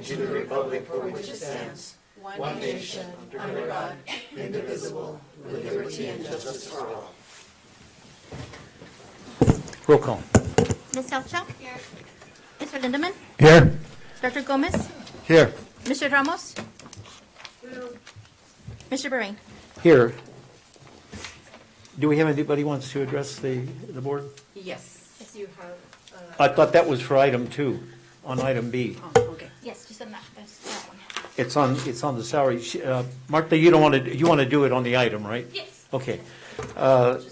and to the republic for which it stands, one nation, under God, indivisible, with liberty and justice for all. Roll call. Ms. Salcha? Here. Mr. Lindemann? Here. Dr. Gomez? Here. Mr. Ramos? Mr. Bering? Here. Do we have anybody who wants to address the board? Yes, you have. I thought that was for item 2, on item B. Oh, okay. Yes, just on that one. It's on the salary. Martha, you want to do it on the item, right? Yes. Okay.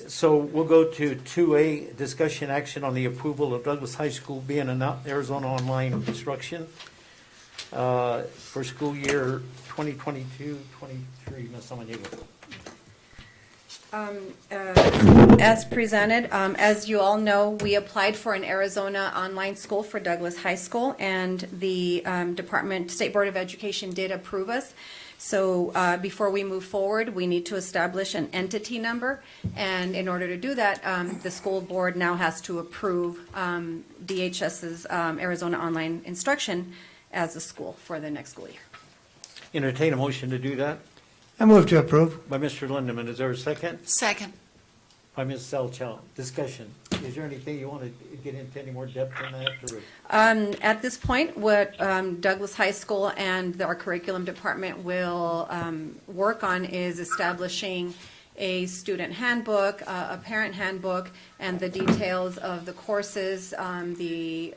So we'll go to 2A, discussion action on the approval of Douglas High School being an Arizona online instruction for school year 2022-23. Ms. Samaniego. As presented, as you all know, we applied for an Arizona online school for Douglas High School, and the State Board of Education did approve us. So before we move forward, we need to establish an entity number, and in order to do that, the school board now has to approve DHS's Arizona online instruction as a school for the next school year. Entertain a motion to do that I move to approve. by Mr. Lindeman. Is there a second? Second. By Ms. Selchow. Discussion. Is there anything you want to get into any more depth on that? Or? At this point, what Douglas High School and our curriculum department will work on is establishing a student handbook, a parent handbook, and the details of the courses, the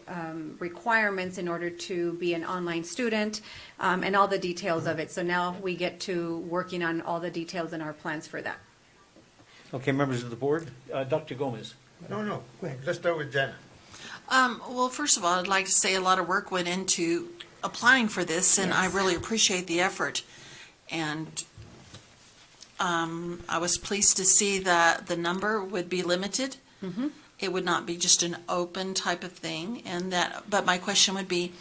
requirements in order to be an online student, and all the details of it. So now we get to working on all the details and our plans for that. Okay, members of the board. Dr. Gomez. No, go ahead. Let's start with Jenna. Well, first of all, I'd like to say a lot of work went into applying for this, and I really appreciate the effort. And I was pleased to see that the number would be limited. Mm-hmm. It would not be just an open type of thing. But my question would be,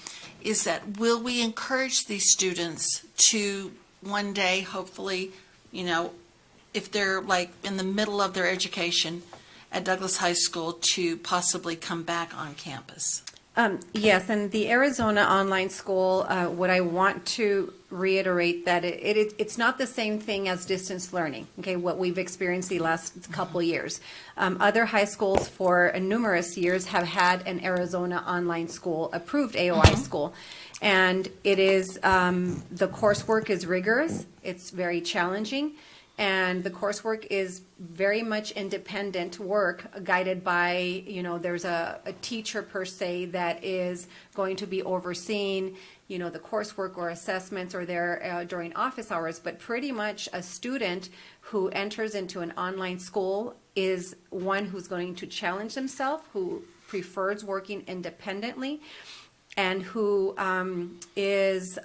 is that will we encourage these students to one day, hopefully, if they're like in the middle of their education at Douglas High School, to possibly come back on campus? Yes, and the Arizona online school, what I want to reiterate that it's not the same thing as distance learning, okay, what we've experienced the last couple years. Other high schools for numerous years have had an Arizona online school, approved AOI school, and it is, the coursework is rigorous, it's very challenging, and the coursework is very much independent work guided by, there's a teacher per se that is going to be overseeing, the coursework or assessments or their during office hours. But pretty much a student who enters into an online school is one who's going to challenge themselves, who prefers working independently, and who is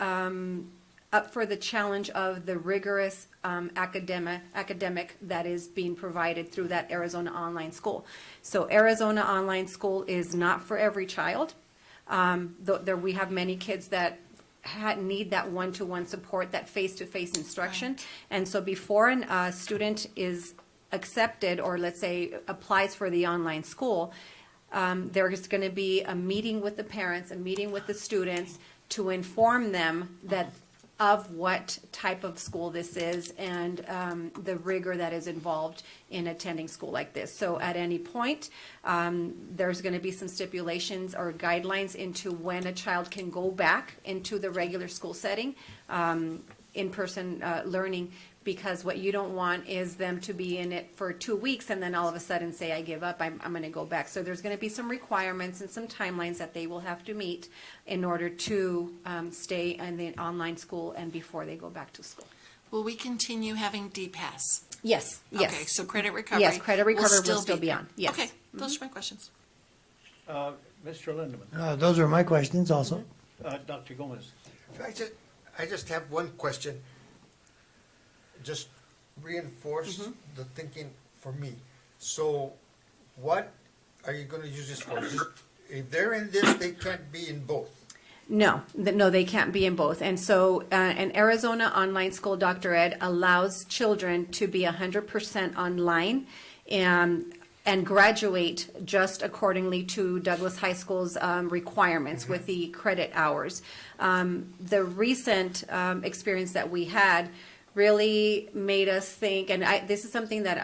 up for the challenge of the rigorous academic that is being provided through that Arizona online school. So Arizona online school is not for every child. We have many kids that need that one-to-one support, that face-to-face instruction. Right. And so before a student is accepted, or let's say applies for the online school, there is going to be a meeting with the parents, a meeting with the students to inform them of what type of school this is and the rigor that is involved in attending school like this. So at any point, there's going to be some stipulations or guidelines into when a child can go back into the regular school setting, in-person learning, because what you don't want is them to be in it for 2 weeks and then all of a sudden say, I give up, I'm going to go back. So there's going to be some requirements and some timelines that they will have to meet in order to stay in the online school and before they go back to school. Will we continue having DPAS? Yes, yes. Okay, so credit recovery. Yes, credit recovery will still be on. Yes. Okay, those are my questions. Mr. Lindeman. Those are my questions also. Dr. Gomez. I just have one question. Just reinforce the thinking for me. So what are you going to use this for? Just, if they're in this, they can't be in both. No, they can't be in both. And so an Arizona online school, Dr. Ed, allows children to be 100% online. And and graduate just accordingly to Douglas High School's requirements with the credit hours. The recent experience that we had really made us think, and this is something that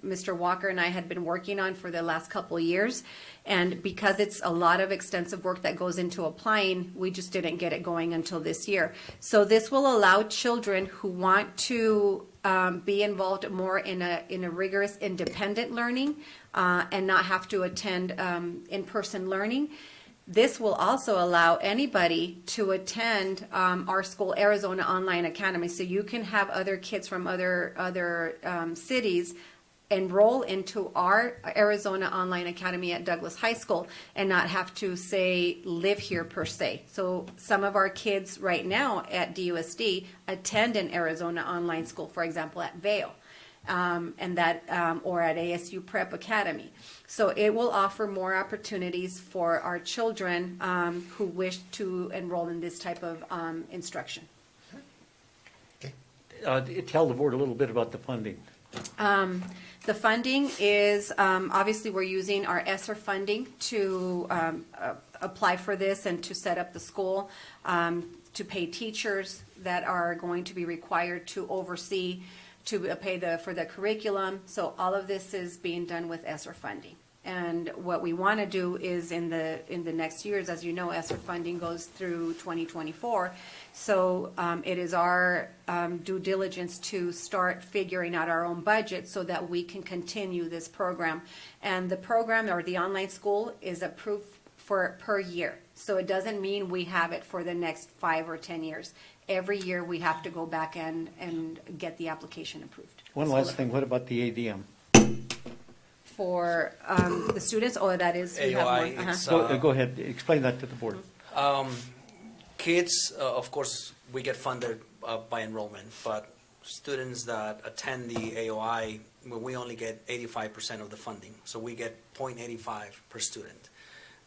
Mr. Walker and I had been working on for the last couple of years, and because it's a lot of extensive work that goes into applying, we just didn't get it going until this year. So this will allow children who want to be involved more in a rigorous independent learning and not have to attend in-person learning. This will also allow anybody to attend our school, Arizona Online Academy. So you can have other kids from other cities enroll into our Arizona Online Academy at Douglas High School and not have to, say, live here per se. So some of our kids right now at DUSD attend an Arizona Online School, for example, at Vail. And that, or at ASU Prep Academy. So it will offer more opportunities for our children who wish to enroll in this type of instruction. Tell the board a little bit about the funding. The funding is, obviously, we're using our ESSER funding to apply for this and to set up the school, to pay teachers that are going to be required to oversee, to pay for the curriculum. So all of this is being done with ESSER funding. And what we want to do is in the next years, as you know, ESSER funding goes through 2024. So it is our due diligence to start figuring out our own budget so that we can continue this program. And the program, or the online school, is approved for per year. So it doesn't mean we have it for the next 5 or 10 years. Every year we have to go back and get the application approved. One last thing, what about the ADM? For the students, or that is? we have AOI, one? it's, Go ahead, explain that to the board. Kids, of course, we get funded by enrollment, but students that attend the AOI, we only get 85% of the funding. So we get 0.85 per student.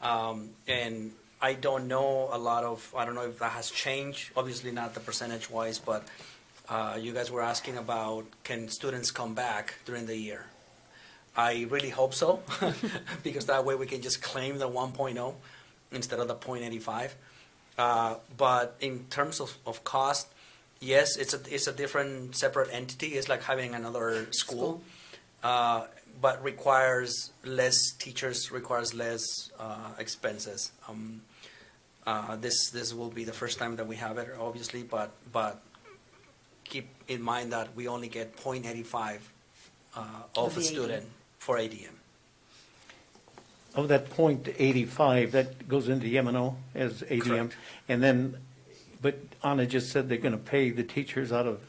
And I don't know I don't know if that has changed, obviously not the percentage-wise, but you guys were asking about, can students come back during the year? I really hope so, because that way we can just claim the 1.0 instead of the 0.85. But in terms of cost, yes, it's a different separate entity. It's like having another school. But requires less teachers, requires less expenses. This will be the first time that we have it, obviously, but keep in mind that we only get 0.85 of the a student for ADM. Of that 0.85, that goes into the M&O as ADM. Correct. And then, but Anna just said they're going to pay the teachers out of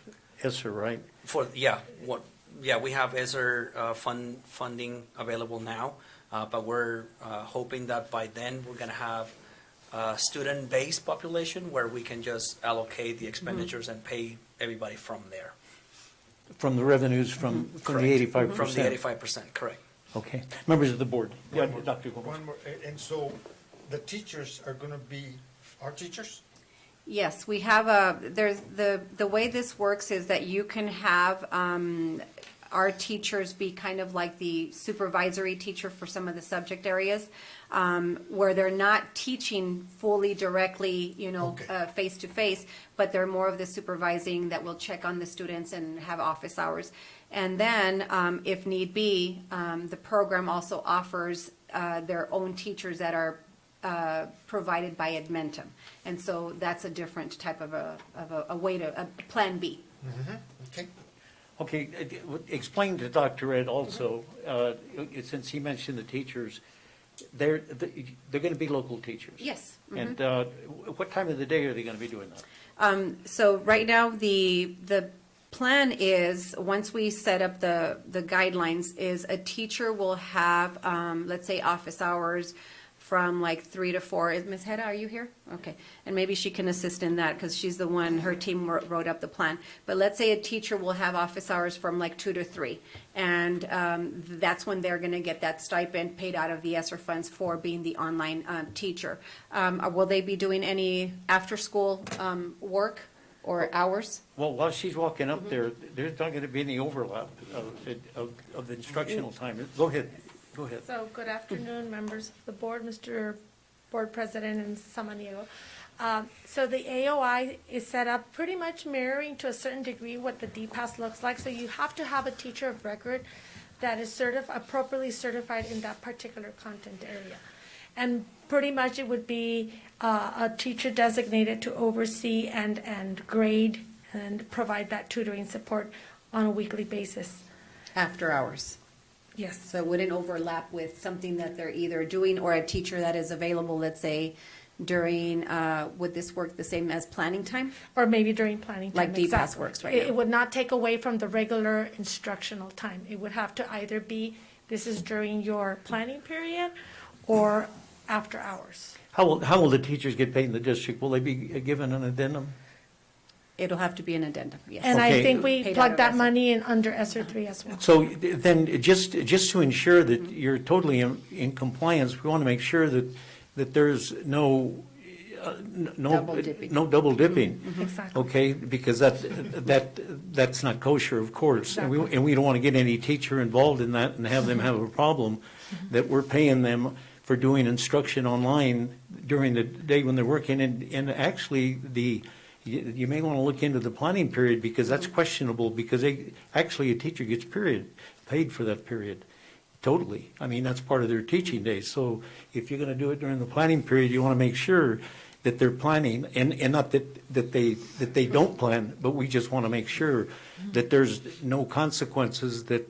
ESSER, right? We have ESSER funding available now, but we're hoping that by then we're going to have a student-based population where we can just allocate the expenditures and pay everybody from there. From the revenues from the Correct. 85%? From the 85%, correct. Okay. Members of the board? Yeah, One more- Dr. Gomez. One more, and so the teachers are gonna be our teachers? Yes, we have there's the way this works is that you can have our teachers be kind of like the supervisory teacher for some of the subject areas, where they're not teaching fully directly, Okay. face to face, but they're more of the supervising that will check on the students and have office hours. And then, if need be, the program also offers their own teachers that are provided by Edmentum. And so that's a different type of a way to, a plan B. Okay. Okay, explain to Dr. Ed also, since he mentioned the teachers, they're going to be local teachers. Yes. And what time of the day are they going to be doing that? So right now, the plan is, once we set up the guidelines, is a teacher will have, let's say, office hours from like 3 to 4. Is Ms. Hedda, are you here? Okay. And maybe she can assist in that because she's the one, her team wrote up the plan. But let's say a teacher will have office hours from like 2 to 3. And that's when they're going to get that stipend paid out of the ESSER funds for being the online teacher. Will they be doing any after-school work or hours? Well, while she's walking up there, there's not going to be any overlap of the instructional time. Go ahead. Go ahead. So, good afternoon, members of the board, Mr. Board President and Samaniego. So the AOI is set up pretty much mirroring to a certain degree what the DPAS looks like. So you have to have a teacher of record that is appropriately certified in that particular content area. And pretty much it would be a teacher designated to oversee and grade and provide that tutoring support on a weekly basis. After hours. Yes. So it wouldn't overlap with something that they're either doing or a teacher that is available, let's say, during, would this work the same as planning time? Or maybe during planning time. Like DPAS exactly. works right It now. it would not take away from the regular instructional time. It would have to either be, this is during your planning period or after hours. How will the teachers get paid in the district? Will they be given an addendum? It'll have to be an addendum, yes. And I Okay. think we Paid out plug of that ESSER. money in under ESSER 3 as well. So then, just to ensure that you're totally in compliance, we want to make sure that there's no Double dipping. no double dipping. Exactly. Okay, because that's not kosher, of course. And Exactly. we don't want to get any teacher involved in that and have them have a problem that we're paying them for doing instruction online during the day when they're working. And actually, you may want to look into the planning period, because that's questionable, because actually a teacher gets paid for that period. Totally. I mean, that's part of their teaching day. So if you're going to do it during the planning period, you want to make sure that they're planning, and not that they don't plan, but we just want to make sure that there's no consequences that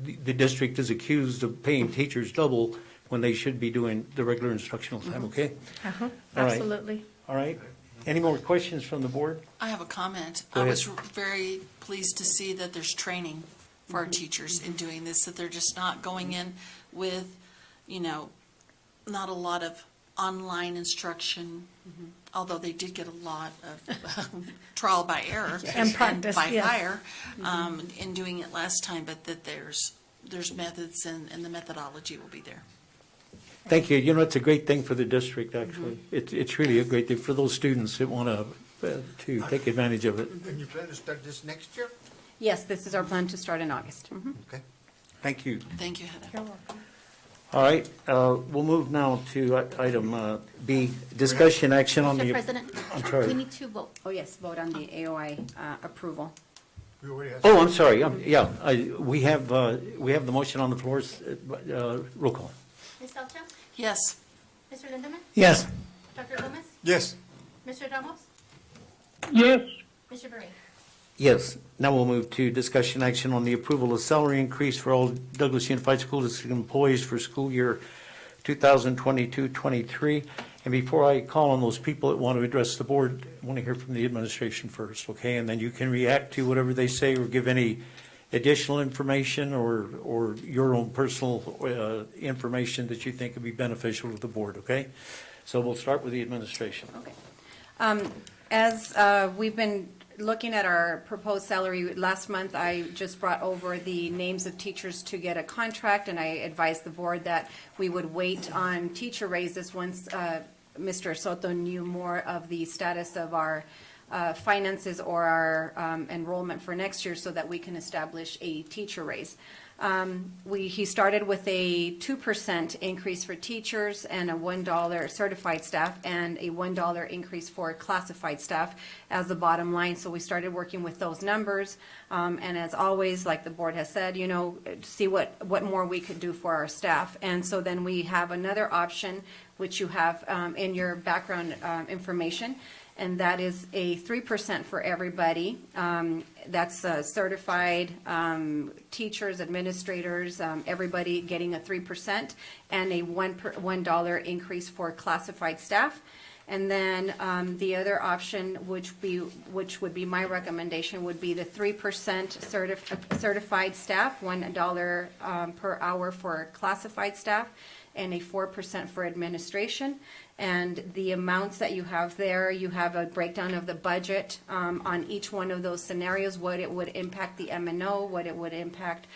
the district is accused of paying teachers double when they should be doing the regular instructional time, okay? Uh-huh. All right. Absolutely. All right. Any more questions from the board? I have a comment. Go I ahead. was very pleased to see that there's training for our teachers in doing this, that they're just not going in with, not a lot of online instruction, although they did get a lot of trial by error. And practice, by yes. fire, in doing it last time, but that there's methods and the methodology will be there. Thank you. You know, it's a great thing for the district, actually. It's really a great thing for those students that want to take advantage of it. And you plan to start this next year? Yes, this is our plan to start in August. Mhm. Okay. Thank you. Thank you, Heather. You're welcome. All right, we'll move now to item B, discussion action on the. Mr. President, I'm sorry. we need to vote. Oh, yes, vote on the AOI approval. We already have. Oh, I'm sorry. Yeah, we have the motion on the floor. Roll call. Ms. Elcha? Yes. Mr. Lindemann? Yes. Dr. Gomez? Yes. Mr. Ramos? Yes. Mr. Berry? Yes. Now we'll move to discussion action on the approval of salary increase for all Douglas Unified School District employees for school year 2022-23. And before I call on those people that want to address the board, I want to hear from the administration first, okay? And then you can react to whatever they say or give any additional information or your own personal information that you think would be beneficial to the board, okay? So we'll start with the administration. Okay. As we've been looking at our proposed salary, last month I just brought over the names of teachers to get a contract, and I advised the board that we would wait on teacher raises once Mr. Soto knew more of the status of our finances or our enrollment for next year, so that we can establish a teacher raise. He started with a 2% increase for teachers and a $1 certified staff and a $1 increase for classified staff as the bottom line. So we started working with those numbers. And as always, like the board has said, see what more we could do for our staff. And so then we have another option, which you have in your background information. And that is a 3% for everybody. That's certified teachers, administrators, everybody getting a 3%, and a $1 increase for classified staff. And then the other option, which would be my recommendation, would be the 3% certified staff, $1 per hour for classified staff, and a 4% for administration. And the amounts that you have there, you have a breakdown of the budget on each one of those scenarios, what it would impact the M&O, what it would impact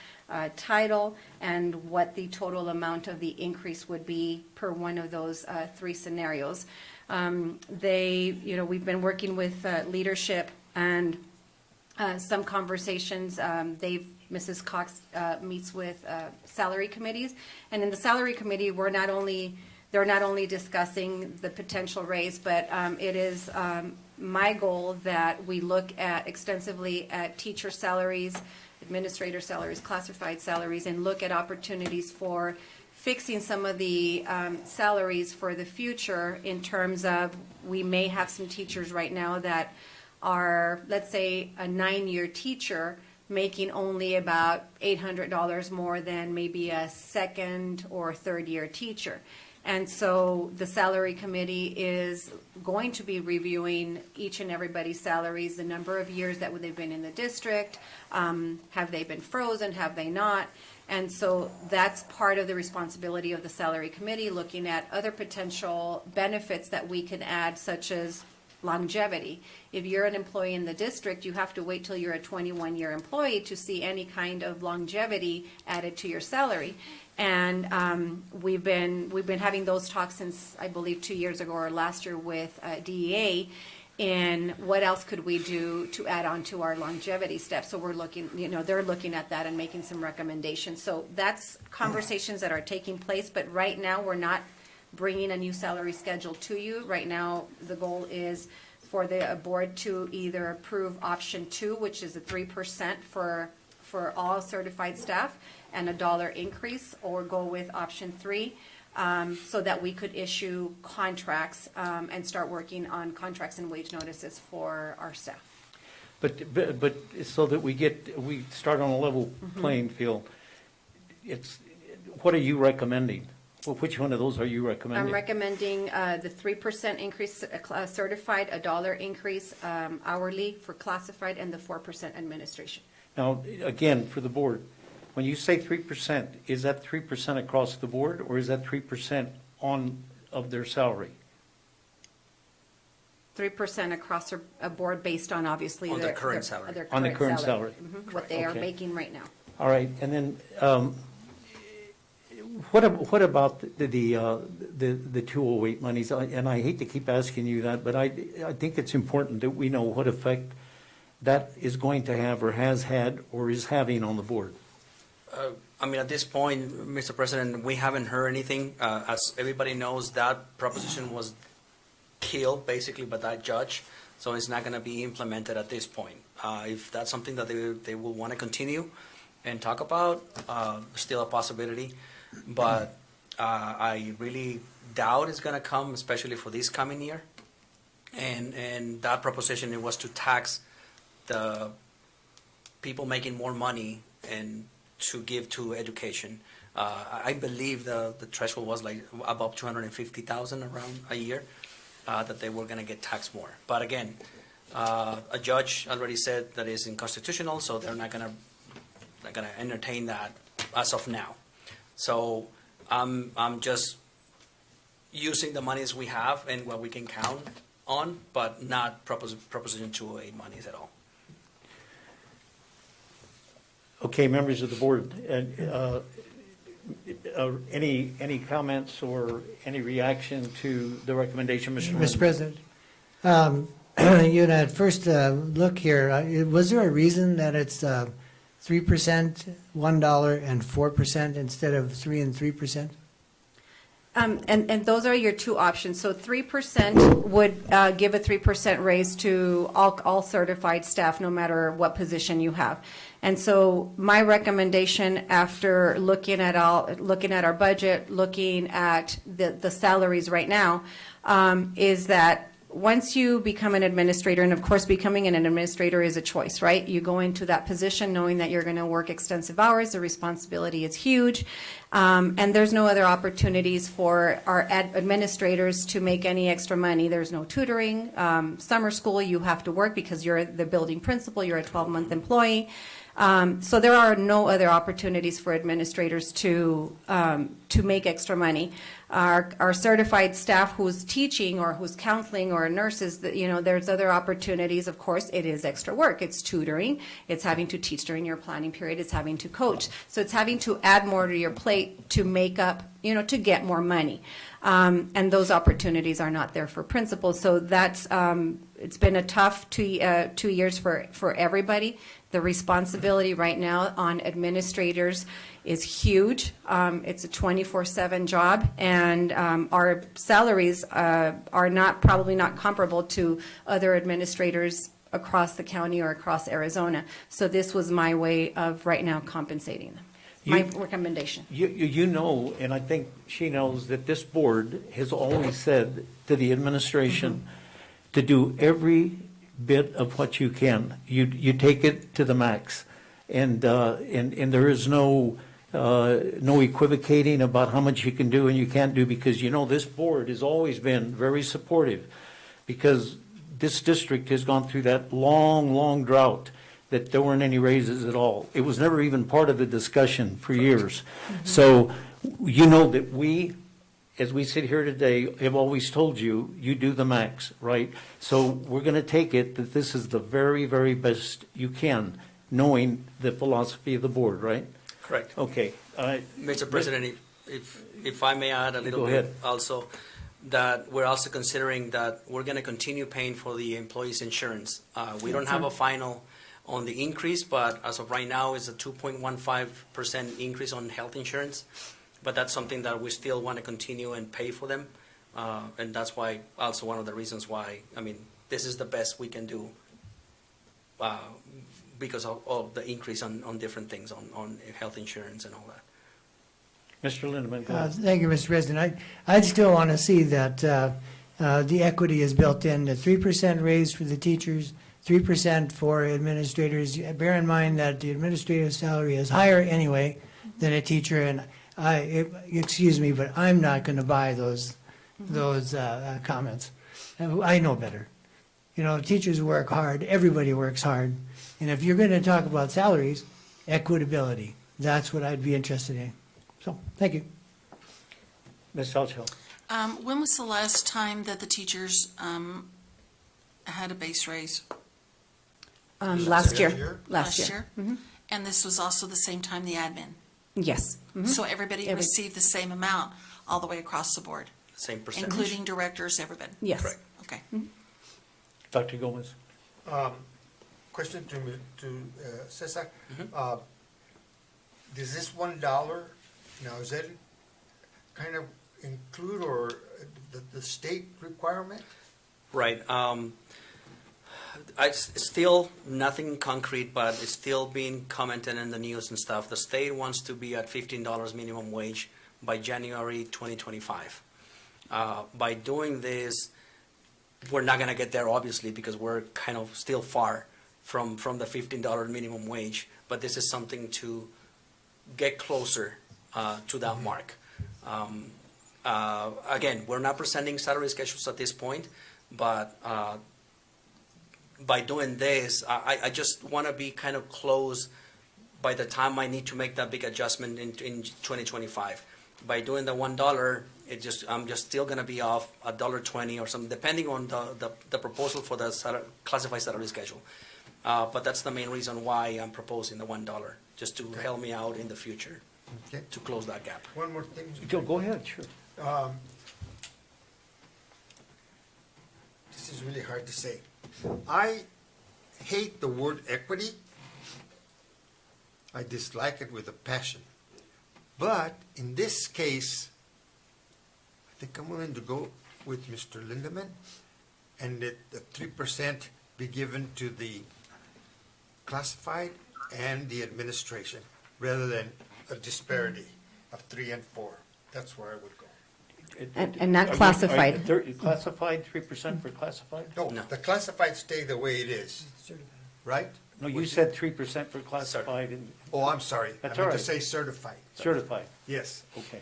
title, and what the total amount of the increase would be per one of those three scenarios. We've been working with leadership and some conversations. They've Mrs. Cox meets with salary committees. And in the salary committee, they're not only discussing the potential raise, but it is my goal that we look at extensively at teacher salaries, administrator salaries, classified salaries, and look at opportunities for fixing some of the salaries for the future in terms of, we may have some teachers right now that are, let's say, a 9-year teacher making only about $800 more than maybe a second or third year teacher. And so the salary committee is going to be reviewing each and everybody's salaries, the number of years that they've been in the district, have they been frozen, have they not? And so that's part of the responsibility of the salary committee, looking at other potential benefits that we can add, such as longevity. If you're an employee in the district, you have to wait till you're a 21-year employee to see any kind of longevity added to your salary. And we've been having those talks since, I believe, 2 years ago or last year with DEA. And what else could we do to add on to our longevity steps? So we're looking, they're looking at that and making some recommendations. So that's conversations that are taking place. But right now, we're not bringing a new salary schedule to you. Right now, the goal is for the board to either approve option 2, which is a 3% for all certified staff and $1 increase, or go with option 3, so that we could issue contracts and start working on contracts and wage notices for our staff. But so that we start on a level playing field, what are you recommending? Well, which one of those are you recommending? I'm recommending the 3% increase certified, $1 increase hourly for classified, and the 4% administration. Now, again, for the board, when you say 3%, is that 3% across the board, or is that 3% of their salary? 3% across a board based on, obviously, On their current salary. On the current salary. What they are Okay. making right now. All right, and then what about the 208 monies? And I hate to keep asking you that, but I think it's important that we know what effect that is going to have, or has had, or is having on the board. At this point, Mr. President, we haven't heard anything. As everybody knows, that proposition was killed basically by that judge, so it's not going to be implemented at this point. If that's something that they will want to continue and talk about, still a possibility. But I really doubt it's going to come, especially for this coming year. And that proposition, it was to tax the people making more money and to give to education. I believe the threshold was like above 250,000 around a year that they were going to get taxed more. But again, a judge already said that is unconstitutional, so they're not going to entertain that as of now. So I'm just using the monies we have and what we can count on, but not Proposition 208 monies at all. Okay, members of the board, any comments or any reaction to the recommendation, Mr. Mr. Lynn? President, you know, at first look here, was there a reason that it's 3%, $1, and 4% instead of 3% and 3%? And those are your two options. So 3% would give a 3% raise to all certified staff, no matter what position you have. And so my recommendation, after looking at our budget, looking at the salaries right now, is that once you become an administrator, and of course becoming an administrator is a choice, right? You go into that position knowing that you're going to work extensive hours, the responsibility is huge, and there's no other opportunities for our administrators to make any extra money. There's no tutoring, summer school, you have to work because you're the building principal, you're a 12-month employee. So there are no other opportunities for administrators to to make extra money. Our certified staff who's teaching or who's counseling or nurses, there's other opportunities. Of course, it is extra work. It's tutoring. It's having to teach during your planning period. It's having to coach. So it's having to add more to your plate to make up, to get more money. And those opportunities are not there for principals. So that's, it's been a tough 2 years for everybody. The responsibility right now on administrators is huge. It's a 24/7 job, and our salaries are probably not comparable to other administrators across the county or across Arizona. So this was my way of right now compensating them. My recommendation. You know, and I think she knows, that this board has always said to the administration to do every bit of what you can. You take it to the max. And there is no equivocating about how much you can do and you can't do, because this board has always been very supportive, because this district has gone through that long drought that there weren't any raises at all. It was never even part of the discussion for years. So that we, as we sit here today, have always told you, you do the max, right? So we're going to take it that this is the very, very best you can, knowing the philosophy of the board, right? Correct. Okay. Mr. President, if I may add a little Go bit ahead. also, that we're also considering that we're going to continue paying for the employees' insurance. We don't have a final on the increase, but as of right now, it's a 2.15% increase on health insurance. But that's something that we still want to continue and pay for them. And that's why, also one of the reasons why, this is the best we can do because of the increase on different things, on health insurance and all that. Mr. Lindeman, go ahead. Thank you, Mr. President. I'd still want to see that the equity is built in, the 3% raise for the teachers, 3% for administrators. Bear in mind that the administrative salary is higher anyway than a teacher, and excuse me, but I'm not going to buy those comments. I know better. Teachers work hard. Everybody works hard. And if you're going to talk about salaries, equitability, that's what I'd be interested in. So, thank you. Ms. Salcho. When was the last time that the teachers had a base raise? Last year. Last year. And this was also the same time the admin? Yes. So everybody received the same amount all the way across the board, Same percentage. including directors, everybody? Yes. Correct. Okay. Dr. Gomez. Question to Cesar. Does this $1, now, is that kind of include or the state requirement? Right. Still nothing concrete, but it's still being commented in the news and stuff. The state wants to be at $15 minimum wage by January 2025. By doing this, we're not going to get there, obviously, because we're kind of still far from the $15 minimum wage. But this is something to get closer to that mark. Again, we're not presenting salary schedules at this point, but by doing this, I just want to be kind of close by the time I need to make that big adjustment in 2025. By doing the $1, I'm just still going to be off $1.20 or something, depending on the proposal for the classified salary schedule. But that's the main reason why I'm proposing the $1, just to help me out in the future to close that gap. One more thing. Go ahead, sure. This is really hard to say. I hate the word equity. I dislike it with a passion. But in this case, I think I'm willing to go with Mr. Lindeman, and that the 3% be given to the classified and the administration, rather than a disparity of 3 and 4. That's where I would go. And not classified. Classified, 3% for classified? No, No. the classified stay the way it is, right? No, you said 3% for classified and Oh, I'm sorry. That's I meant all to right. say certified. certified. Yes. Okay.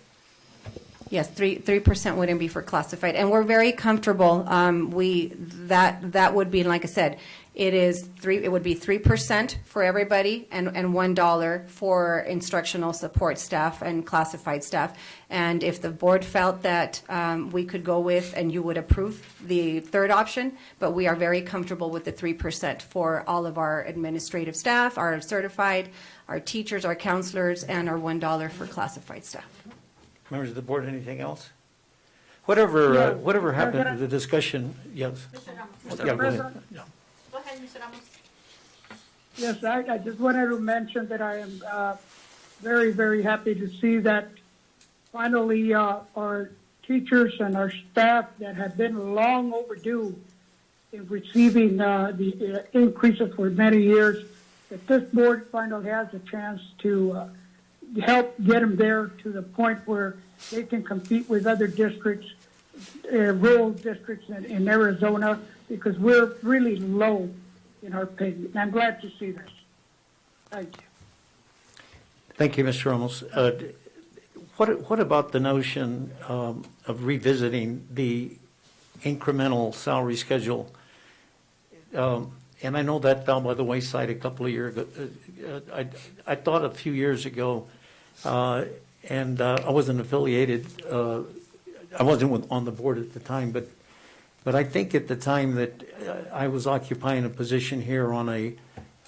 Yes, 3% wouldn't be for classified, and we're very comfortable. That would be, like I said, it would be 3% for everybody and $1 for instructional support staff and classified staff. And if the board felt that we could go with, and you would approve the third option, but we are very comfortable with the 3% for all of our administrative staff, our certified, our teachers, our counselors, and our $1 for classified staff. Members of the board, anything else? Whatever happened to the discussion, yes. Mr. Ramos. Yeah, go ahead. Yeah. Go ahead, Mr. Ramos. Yes, I just wanted to mention that I am very, very happy to see that finally our teachers and our staff that have been long overdue in receiving the increases for many years, that this board finally has a chance to help get them there to the point where they can compete with other districts, rural districts in Arizona, because we're really low in our pay. And I'm glad to see this. Thank you. Thank you, Mr. Ramos. What about the notion of revisiting the incremental salary schedule? And I know that fell by the wayside a couple of years ago. I thought a few years ago, and I wasn't affiliated, I wasn't on the board at the time, but I think at the time that I was occupying a position here on a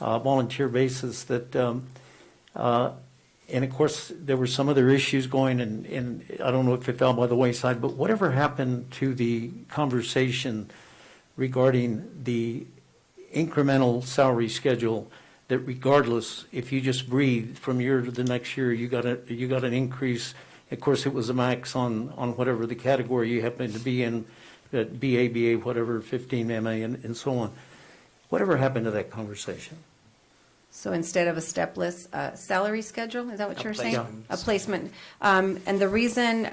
volunteer basis that, and of course, there were some other issues going, and I don't know if it fell by the wayside, but whatever happened to the conversation regarding the incremental salary schedule, that regardless, if you just breathe from year to the next year, you got an increase. Of course, it was a max on whatever the category you happen to be in, BA, whatever, 15 MA, and so on. Whatever happened to that conversation? So instead of a stepless salary schedule, is that what you're saying? placement. A placement. And the reason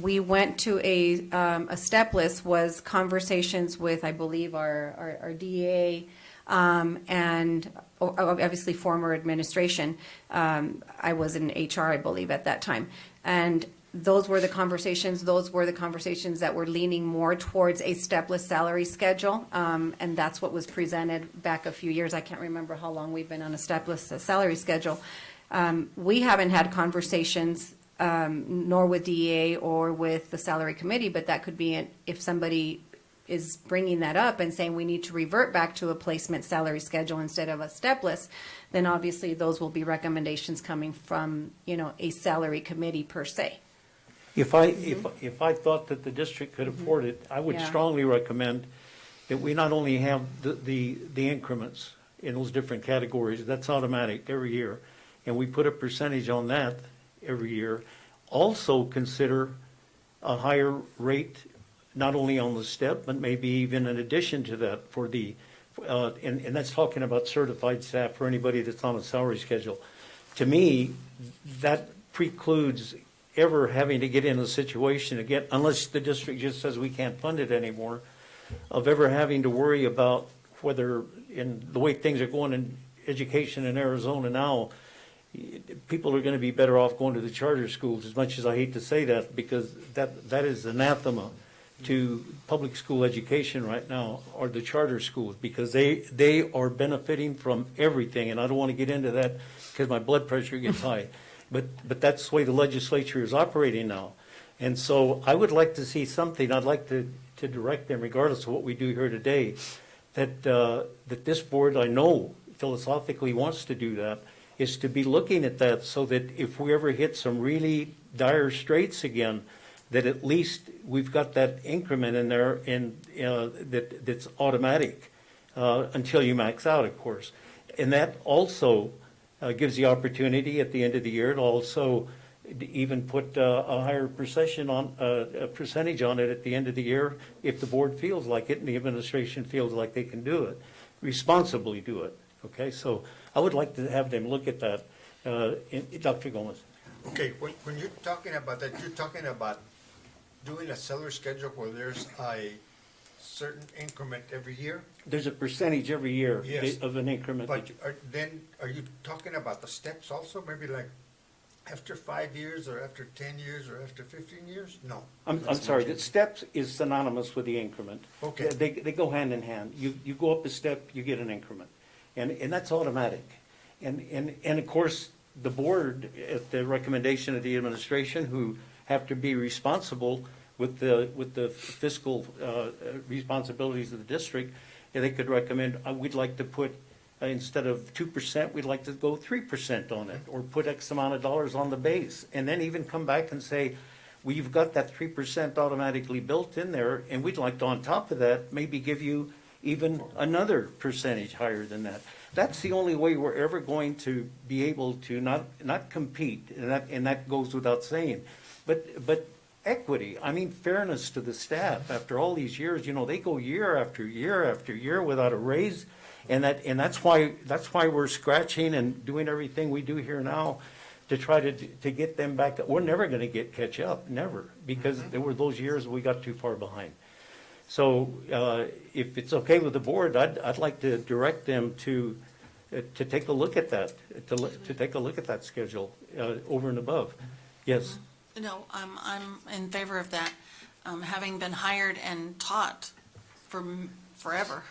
we went to a stepless was conversations with, I believe, our DEA and obviously former administration. I was in HR, I believe, at that time. And those were the conversations that were leaning more towards a stepless salary schedule. And that's what was presented back a few years. I can't remember how long we've been on a stepless salary schedule. We haven't had conversations, nor with DEA or with the salary committee, but that could be if somebody is bringing that up and saying we need to revert back to a placement salary schedule instead of a stepless, then obviously those will be recommendations coming from, a salary committee per se. If I thought that the district could afford it, I would Yeah. strongly recommend that we not only have the increments in those different categories, that's automatic every year, and we put a percentage on that every year. Also consider a higher rate, not only on the step, but maybe even in addition to that for the, and that's talking about certified staff for anybody that's on a salary schedule. To me, that precludes ever having to get in a situation again, unless the district just says we can't fund it anymore, of ever having to worry about whether, in the way things are going in education in Arizona now, people are going to be better off going to the charter schools, as much as I hate to say that, because that is anathema to public school education right now, are the charter schools, because they are benefiting from everything, and I don't want to get into that because my blood pressure gets high. But that's the way the legislature is operating now. And so I would like to see something, I'd like to direct them, regardless of what we do here today, that this board, I know philosophically wants to do that, is to be looking at that so that if we ever hit some really dire straits again, that at least we've got that increment in there and that's automatic until you max out, of course. And that also gives the opportunity at the end of the year to also even put a higher percentage on it at the end of the year if the board feels like it and the administration feels like they can do it, responsibly do it. Okay, so I would like to have them look at that. Dr. Gomez. Okay, when you're talking about that, you're talking about doing a salary schedule where there's a certain increment every year? There's a percentage every year Yes. of an increment. But are you talking about the steps also? Maybe like after 5 years, or after 10 years, or after 15 years? No. I'm sorry, the steps is synonymous with the increment. Okay. They go hand in hand. You go up a step, you get an increment. And that's automatic. And of course, the board, at the recommendation of the administration, who have to be responsible with the fiscal responsibilities of the district, they could recommend, we'd like to put, instead of 2%, we'd like to go 3% on it, or put X amount of dollars on the base, and then even come back and say, well, you've got that 3% automatically built in there, and we'd like to, on top of that, maybe give you even another percentage higher than that. That's the only way we're ever going to be able to not compete, and that goes without saying. But equity, I mean fairness to the staff. After all these years, they go year after year after year without a raise. And that's why we're scratching and doing everything we do here now to try to get them back. We're never going to catch up, never, because there were those years we got too far behind. So if it's okay with the board, I'd like to direct them to take a look at that, to take a look at that schedule over and above. Yes. No, I'm in favor of that. Having been hired and taught for forever,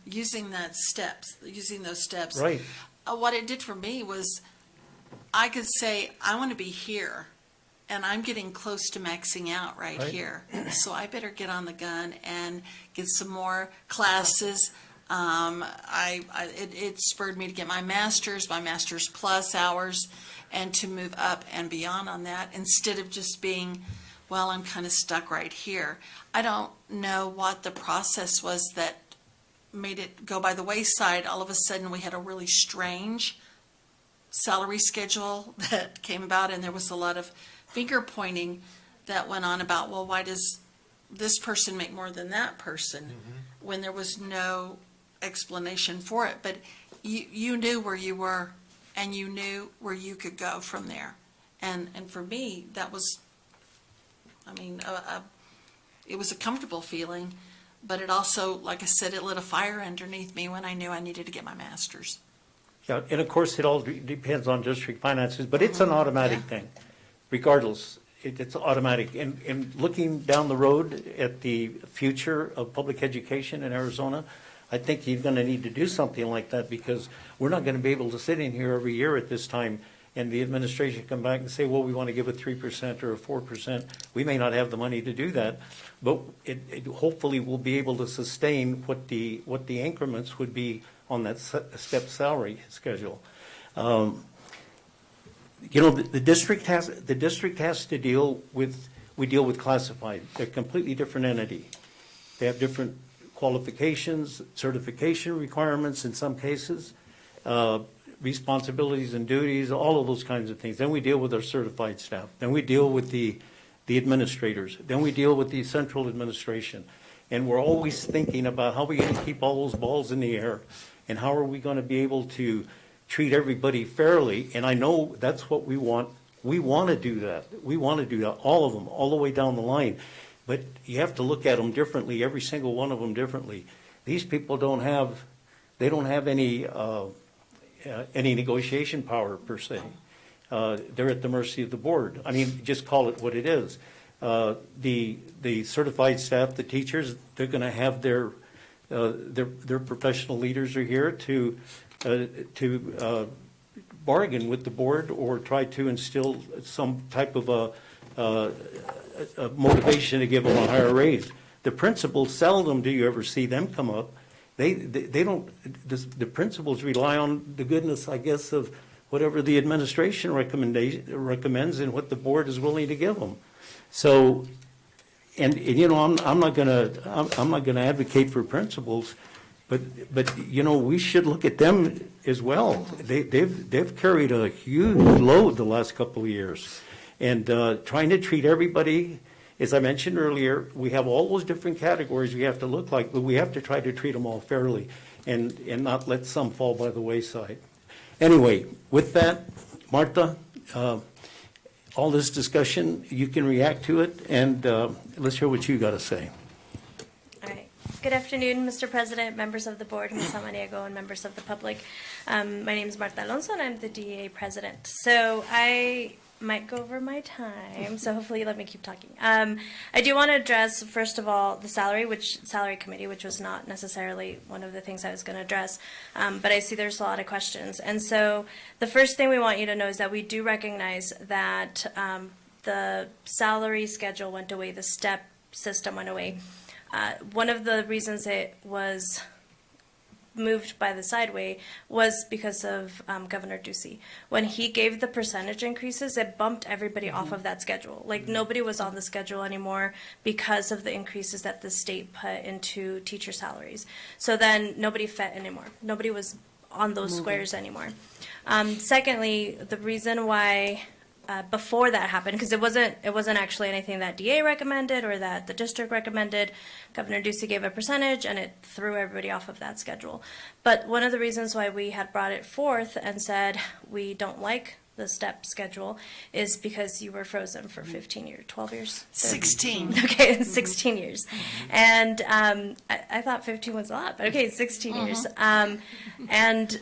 using those steps. Right. What it did for me was I could say, I want to be here, and I'm getting close to maxing out right here. So I better get on the gun and get some more classes. It spurred me to get my master's plus hours, and to move up and beyond on that, instead of just being, well, I'm kind of stuck right here. I don't know what the process was that made it go by the wayside. All of a sudden, we had a really strange salary schedule that came about, and there was a lot of finger pointing that went on about, well, why does this person make more than that person, when there was no explanation for it. But you knew where you were, and you knew where you could go from there. And for me, that was, it was a comfortable feeling, but it also, like I said, it lit a fire underneath me when I knew I needed to get my master's. Yeah, and of course, it all depends on district finances, but it's an automatic thing, regardless. It's automatic. And looking down the road at the future of public education in Arizona, I think you're going to need to do something like that, because we're not going to be able to sit in here every year at this time and the administration come back and say, well, we want to give a 3% or a 4%. We may not have the money to do that, but it hopefully will be able to sustain what the increments would be on that step salary schedule. The district has to deal with, we deal with classified. They're a completely different entity. They have different qualifications, certification requirements in some cases, responsibilities and duties, all of those kinds of things. Then we deal with our certified staff. Then we deal with the administrators. Then we deal with the central administration. And we're always thinking about how we're going to keep all those balls in the air, and how are we going to be able to treat everybody fairly. And I know that's what we want. We want to do that. We want to do that, all of them, all the way down the line. But you have to look at them differently, every single one of them differently. These people don't have any negotiation power per se. They're at the mercy of the board. I mean, just call it what it is. The certified staff, the teachers, they're going to have their professional leaders are here to bargain with the board or try to instill some type of a motivation to give them a higher raise. The principals, seldom do you ever see them come up. They don't. The principals rely on the goodness, I guess, of whatever the administration recommends and what the board is willing to give them. So, and I'm not gonna advocate for principals, but we should look at them as well. They've carried a huge load the last couple of years, and trying to treat everybody. As I mentioned earlier, we have all those different categories we have to look like, but we have to try to treat them all fairly and not let some fall by the wayside. Anyway, with that, Martha, all this discussion, you can react to it, and let's hear what you got to say. All right. Good afternoon, Mr. President, members of the board, Ms. Samaniego, and members of the public. My name is Marta Alonso, and I'm the DEA president. So I might go over my time, so hopefully you let me keep talking. I do want to address, first of all, the salary committee, which was not necessarily one of the things I was going to address, but I see there's a lot of questions. And so the first thing we want you to know is that we do recognize that the salary schedule went away, the step system went away. One of the reasons it was moved by the sideway was because of Governor Ducey. When he gave the percentage increases, it bumped everybody off of that schedule. Like nobody was on the schedule anymore because of the increases that the state put into teacher salaries. So then nobody fit anymore. Nobody was on those squares anymore. Secondly, the reason why before that happened, because it wasn't actually anything that DA recommended or that the district recommended. Governor Ducey gave a percentage and it threw everybody off of that schedule. But one of the reasons why we had brought it forth and said we don't like the step schedule is because you were frozen for 15 years, 12 years? 16. Okay, 16 years. And I thought 15 was a lot, but okay, 16 years. And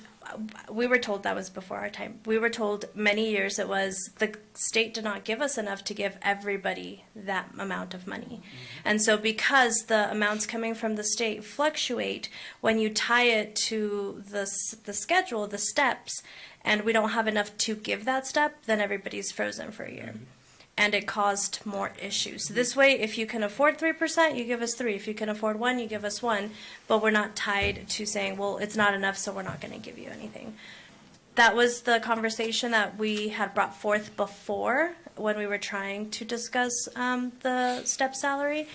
we were told that was before our time. We were told many years it was the state did not give us enough to give everybody that amount of money. And so because the amounts coming from the state fluctuate, when you tie it to the schedule, the steps, and we don't have enough to give that step, then everybody's frozen for a year. And it caused more issues. This way, if you can afford 3%, you give us 3. If you can afford 1, you give us 1. But we're not tied to saying, well, it's not enough, so we're not going to give you anything. That was the conversation that we had brought forth before when we were trying to discuss the step salary.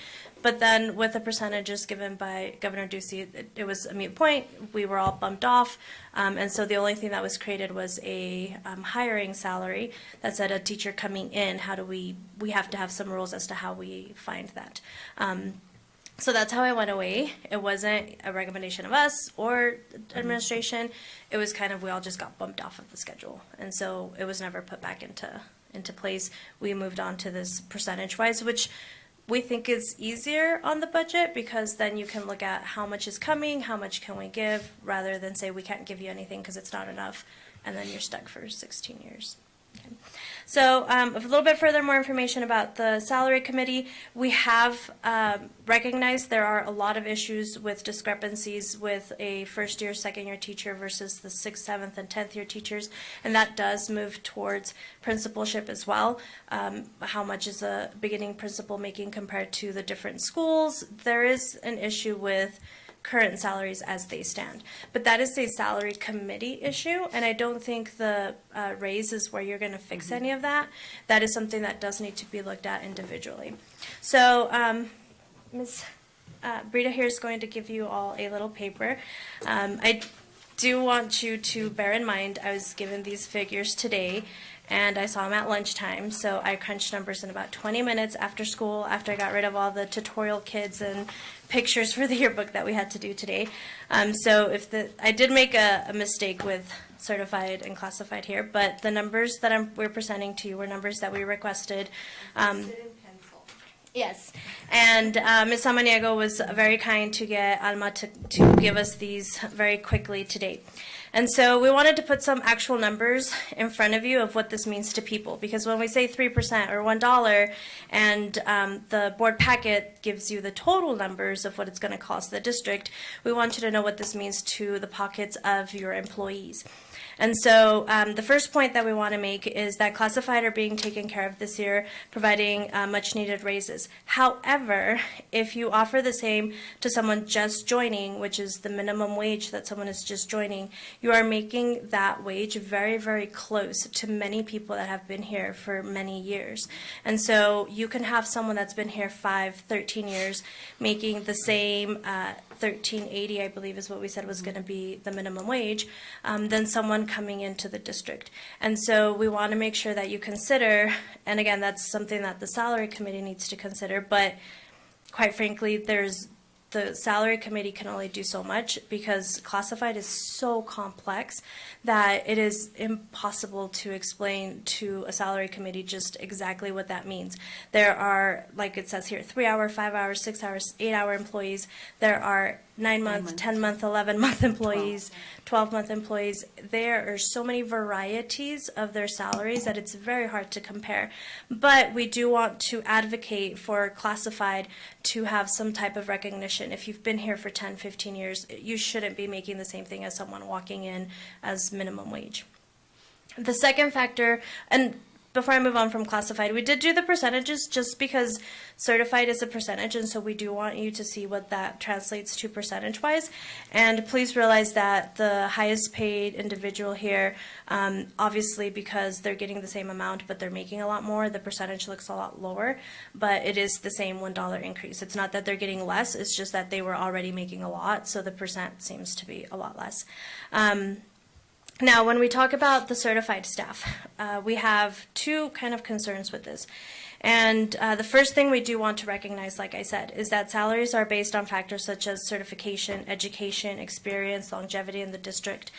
But then with the percentages given by Governor Ducey, it was a moot point. We were all bumped off. And so the only thing that was created was a hiring salary that said a teacher coming in, how do we have to have some rules as to how we find that. So that's how it went away. It wasn't a recommendation of us or administration. It was kind of, we all just got bumped off of the schedule. And so it was never put back into place. We moved on to this percentage-wise, which we think is easier on the budget because then you can look at how much is coming, how much can we give, rather than say we can't give you anything because it's not enough, and then you're stuck for 16 years. Okay. So a little bit further more information about the salary committee. We have recognized there are a lot of issues with discrepancies with a first year, second year teacher versus the 6th, 7th, and 10th year teachers, and that does move towards principalship as well. How much is a beginning principal making compared to the different schools? There is an issue with current salaries as they stand. But that is a salary committee issue, and I don't think the raise is where you're going to fix any of that. That is something that does need to be looked at individually. So Ms. Brita here is going to give you all a little paper. I do want you to bear in mind I was given these figures today, and I saw them at lunchtime, so I crunched numbers in about 20 minutes after school, after I got rid of all the tutorial kids and pictures for the yearbook that we had to do today. So I did make a mistake with certified and classified here, but the numbers that we're presenting to you were numbers that we requested. Yes, and Ms. Samaniego was very kind to get Alma to give us these very quickly today. And so we wanted to put some actual numbers in front of you of what this means to people, because when we say 3% or $1 and the board packet gives you the total numbers of what it's going to cost the district, we want you to know what this means to the pockets of your employees. And so the first point that we want to make is that classified are being taken care of this year, providing much needed raises. However, if you offer the same to someone just joining, which is the minimum wage that someone is just joining, you are making that wage very, very close to many people that have been here for many years. And so you can have someone that's been here 5, 13 years making the same $13.80, I believe is what we said was going to be the minimum wage, than someone coming into the district. And so we want to make sure that you consider, and again, that's something that the salary committee needs to consider, but quite frankly, there's the salary committee can only do so much because classified is so complex that it is impossible to explain to a salary committee just exactly what that means. There are, like it says here, 3 hour, 5 hour, 6 hours, 8 hour employees. There are 9 month, 10 month, 11 month employees, 12 month employees. There are so many varieties of their salaries that it's very hard to compare. But we do want to advocate for classified to have some type of recognition. If you've been here for 10, 15 years, you shouldn't be making the same thing as someone walking in as minimum wage. The second factor, and before I move on from classified, we did do the percentages just because certified is a percentage, and so we do want you to see what that translates to percentage-wise. And please realize that the highest paid individual here, obviously because they're getting the same amount but they're making a lot more, the percentage looks a lot lower, but it is the same $1 increase. It's not that they're getting less, it's just that they were already making a lot, so the percent seems to be a lot less. Now, when we talk about the certified staff, we have two kind of concerns with this. And the first thing we do want to recognize, like I said, is that salaries are based on factors such as certification, education, experience, longevity in the district.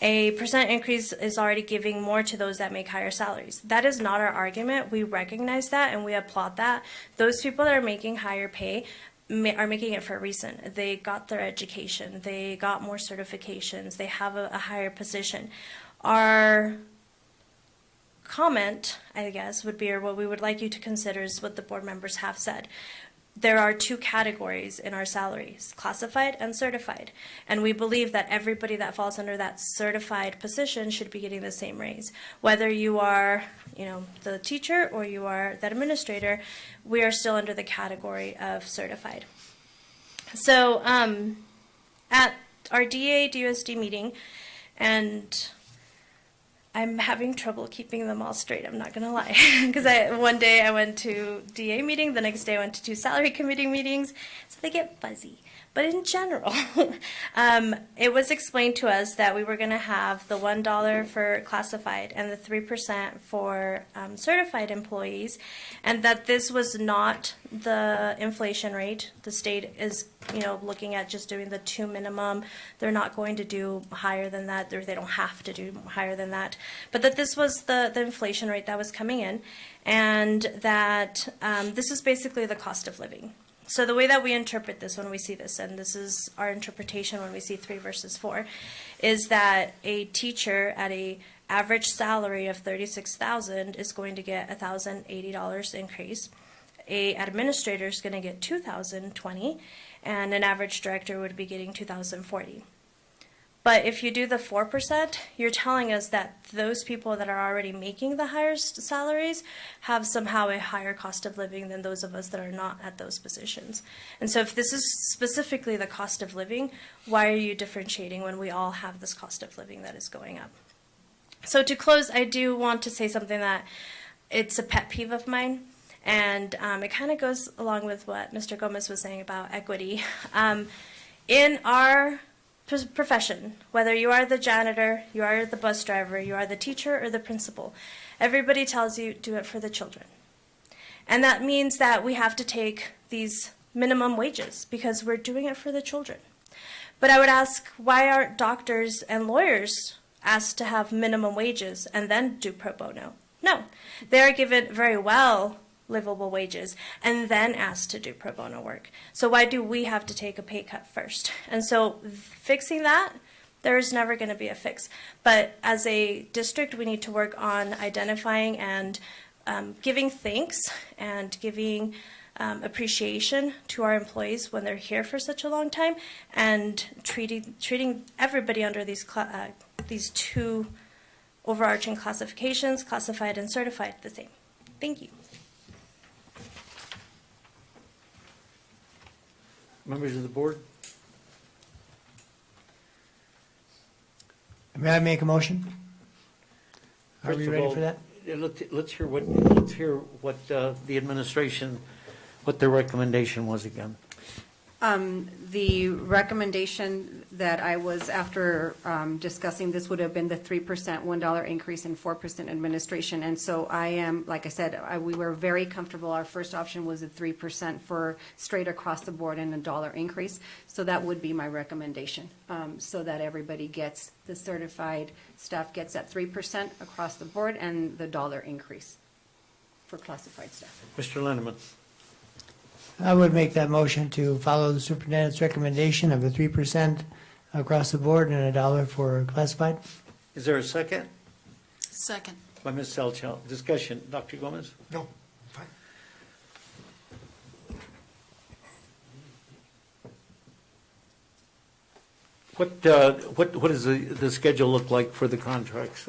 A percent increase is already giving more to those that make higher salaries. That is not our argument. We recognize that and we applaud that. Those people that are making higher pay are making it for a reason. They got their education, they got more certifications, they have a higher position. Our comment, I guess, would be, or what we would like you to consider is what the board members have said. There are two categories in our salaries, classified and certified. And we believe that everybody that falls under that certified position should be getting the same raise. Whether you are, the teacher or you are the administrator, we are still under the category of certified. So at our DUSD meeting, and I'm having trouble keeping them all straight, I'm not going to lie. Because one day I went to DA meeting, the next day I went to 2 salary committee meetings, so they get fuzzy. But in general, it was explained to us that we were going to have the $1 for classified and the 3% for certified employees, and that this was not the inflation rate. The state is, looking at just doing the 2 minimum. They're not going to do higher than that, or they don't have to do higher than that. But that this was the inflation rate that was coming in, and that this is basically the cost of living. So the way that we interpret this when we see this, and this is our interpretation when we see 3 versus 4, is that a teacher at a average salary of $36,000 is going to get $1,080 increase. A administrator is going to get $2,020, and an average director would be getting $2,040. But if you do the 4%, you're telling us that those people that are already making the higher salaries have somehow a higher cost of living than those of us that are not at those positions. And so if this is specifically the cost of living, why are you differentiating when we all have this cost of living that is going up? So to close, I do want to say something that it's a pet peeve of mine. And it kind of goes along with what Mr. Gomez was saying about equity. In our profession, whether you are the janitor, you are the bus driver, you are the teacher or the principal, everybody tells you do it for the children. And that means that we have to take these minimum wages because we're doing it for the children. But I would ask, why aren't doctors and lawyers asked to have minimum wages and then do pro bono? No, they are given very well livable wages and then asked to do pro bono work. So why do we have to take a pay cut first? And so fixing that, there's never going to be a fix. But as a district, we need to work on identifying and giving thanks and giving appreciation to our employees when they're here for such a long time, and treating everybody under these 2 overarching classifications, classified and certified, the same. Thank you. Members of the board? May I make a motion? Are First we of ready all, for that? Let's hear what the administration, what their recommendation was again. The recommendation that I was, after discussing this, would have been the 3%, $1 increase and 4% administration. And so I am, like I said, we were very comfortable. Our first option was a 3% for straight across the board and a $1 increase. So that would be my recommendation, so that everybody gets, the certified staff gets that 3% across the board and the $1 increase for classified staff. Mr. Lindeman. I would make that motion to follow the superintendent's recommendation of a 3% across the board and $1 for classified. Is there a second? Second. By Ms. Selchow. Discussion. Dr. Gomez? No, fine. What does the schedule look like for the contracts?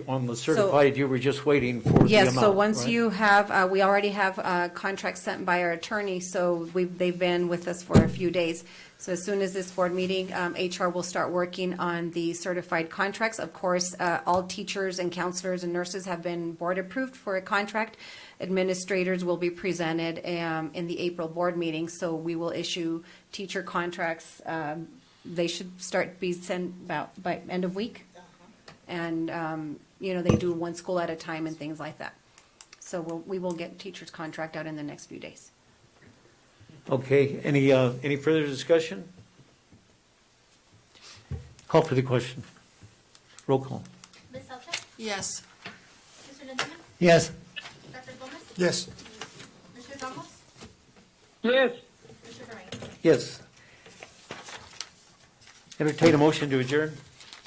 On the certified, you were just waiting for the amount, Yes, so once right? you have, we already have contracts sent by our attorney, so they've been with us for a few days. So as soon as this board meeting, HR will start working on the certified contracts. Of course, all teachers and counselors and nurses have been board approved for a contract. Administrators will be presented in the April board meeting, so we will issue teacher contracts. They should be sent about by end of week. And, they do one school at a time and things like that. So we will get teachers' contract out in the next few days. Okay, any further discussion? Call for the question. Roll call. Ms. Selchuk? Yes. Mr. Lindemann? Yes. Dr. Gomez? Yes. Mr. Ramos? Yes. Mr. Barreto? Yes. Entertain a motion to adjourn?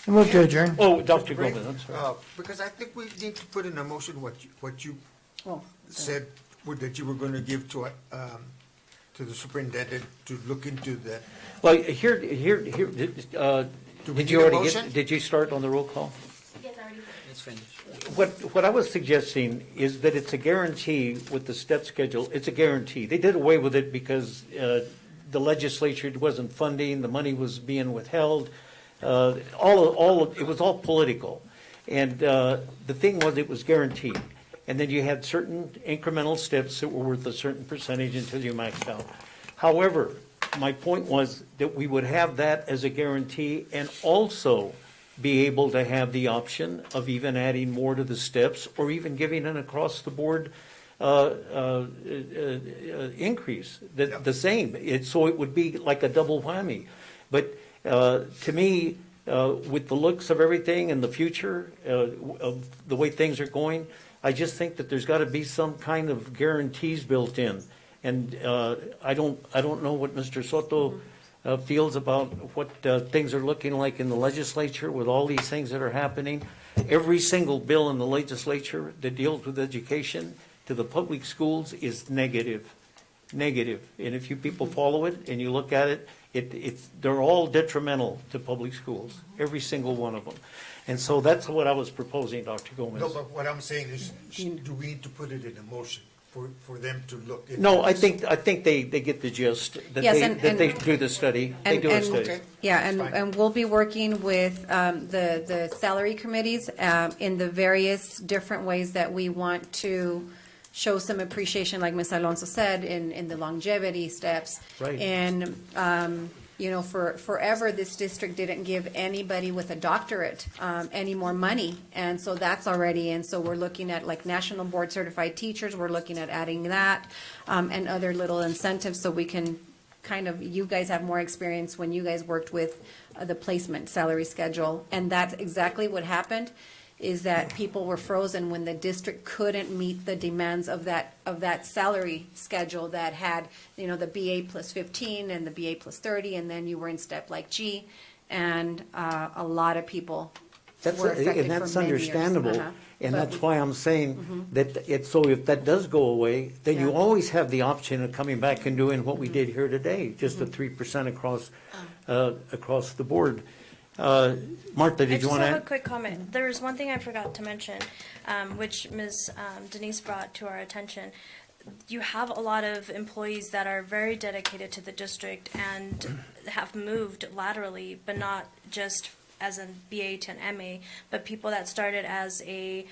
I move to adjourn. Oh, Dr. Gomez, I'm sorry. Because I think we need to put in a motion what you Oh, said that you were going to give to the superintendent to look into that. Well, Do we did need you a already motion? did you start on the roll call? Yes, I already did. It's finished. What I was suggesting is that it's a guarantee with the step schedule. It's a guarantee. They did away with it because the legislature wasn't funding, the money was being withheld. It was all political. And the thing was, it was guaranteed. And then you had certain incremental steps that were worth a certain percentage until you maxed out. However, my point was that we would have that as a guarantee and also be able to have the option of even adding more to the steps or even giving an across-the-board increase, the same. So it would be like a double whammy. But to me, with the looks of everything and the future of the way things are going, I just think that there's got to be some kind of guarantees built in. And I don't know what Mr. Soto feels about what things are looking like in the legislature with all these things that are happening. Every single bill in the legislature that deals with education to the public schools is negative. And if you people follow it and you look at it, they're all detrimental to public schools, every single one of them. And so that's what I was proposing, Dr. Gomez. No, but what I'm saying is, do we need to put it in a motion for them to look into No, I this? think they get the gist, that Yes, they do the study. They do a study. Okay. Yeah, That's fine. and we'll be working with the salary committees in the various different ways that we want to show some appreciation, like Ms. Alonso said, in the longevity steps. Right. And, for forever, this district didn't give anybody with a doctorate any more money. And so that's already, and so we're looking at like national board certified teachers, we're looking at adding that and other little incentives so we can you guys have more experience when you guys worked with the placement salary schedule. And that's exactly what happened, is that people were frozen when the district couldn't meet the demands of that salary schedule that had, the BA plus 15 and the BA plus 30, and then you were in step like G, and a lot of people were affected And that's for many years. understandable, Uh-huh. and But that's why I'm saying that so if that does go away, then you Yeah. always have the option of coming back and doing what we did here today, just a 3% across the board. Martha, I did you just want to have a add? quick comment. There was one thing I forgot to mention, which Ms. Denise brought to our attention. You have a lot of employees that are very dedicated to the district and have moved laterally, but not just as an BA to an MA, but people that started as a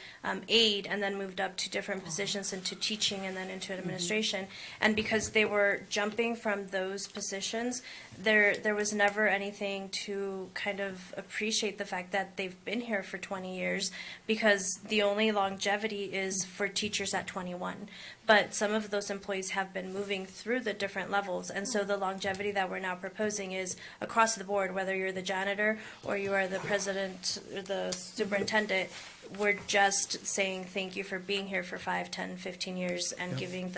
aide and then moved up to different positions into teaching and then into administration. And because they were jumping from those positions, there was never anything to kind of appreciate the fact that they've been here for 20 years, because the only longevity is for teachers at 21. But some of those employees have been moving through the different levels, and so the longevity that we're now proposing is across the board, whether you're the janitor or you are the president or the superintendent. We're just saying thank you for being here for 5, 10, 15 years and giving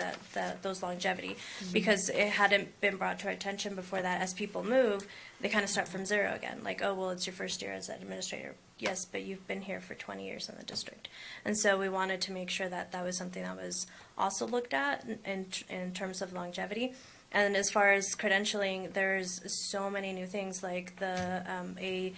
those longevity. Because it hadn't been brought to our attention before that as people move, they kind of start from zero again. Like, oh, well, it's your first year as an administrator. Yes, but you've been here for 20 years in the district. And so we wanted to make sure that that was something that was also looked at in terms of longevity. And as far as credentialing, there's so many new things, like a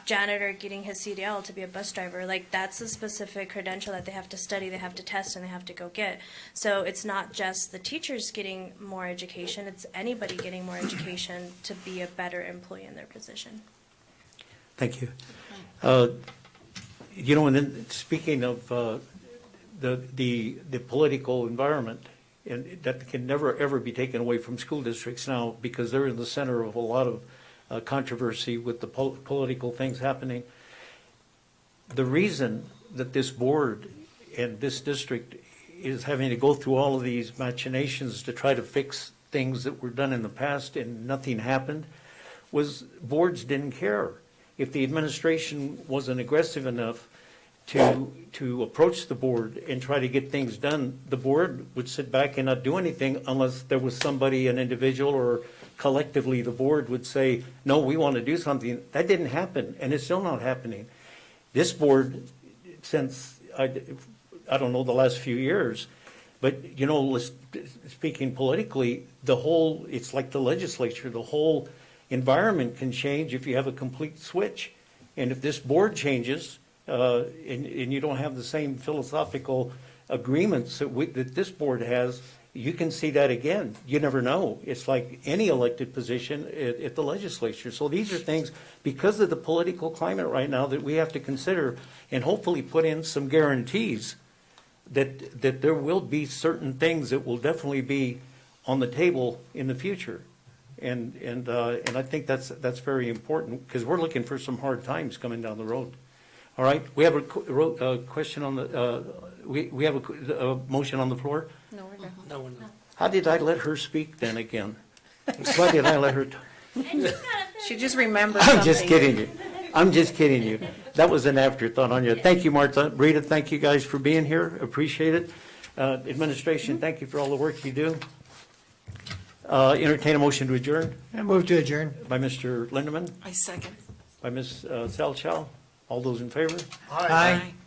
janitor getting his CDL to be a bus driver. Like, that's a specific credential that they have to study, they have to test, and they have to go get. So it's not just the teachers getting more education, it's anybody getting more education to be a better employee in their position. Thank you. You know, and then speaking of the political environment, and that can never, ever be taken away from school districts now, because they're in the center of a lot of controversy with the political things happening. The reason that this board and this district is having to go through all of these machinations to try to fix things that were done in the past and nothing happened was boards didn't care. If the administration wasn't aggressive enough to approach the board and try to get things done, the board would sit back and not do anything unless there was somebody, an individual, or collectively the board would say, no, we want to do something. That didn't happen, and it's still not happening. This board, since, I don't know, the last few years, but, you know, speaking politically, it's like the legislature, the whole environment can change if you have a complete switch. And if this board changes, and you don't have the same philosophical agreements that this board has, you can see that again. You never know. It's like any elected position at the legislature. So these are things, because of the political climate right now, that we have to consider and hopefully put in some guarantees that there will be certain things that will definitely be on the table in the future. And I think that's very important, because we're looking for some hard times coming down the road. All right, we have a question on the, we have a motion on the floor? No, we're good. No one. How did I let her speak then again? Why did I let her? She just remembered something. I'm just kidding you. I'm just kidding you. That was an afterthought on you. Thank you, Martha. Rita, thank you guys for being here. Appreciate it. Administration, thank you for all the work you do. Entertain a motion to adjourn I move to adjourn. by Mr. Lindeman, I second. by Ms. Salchow. All those in favor? Aye.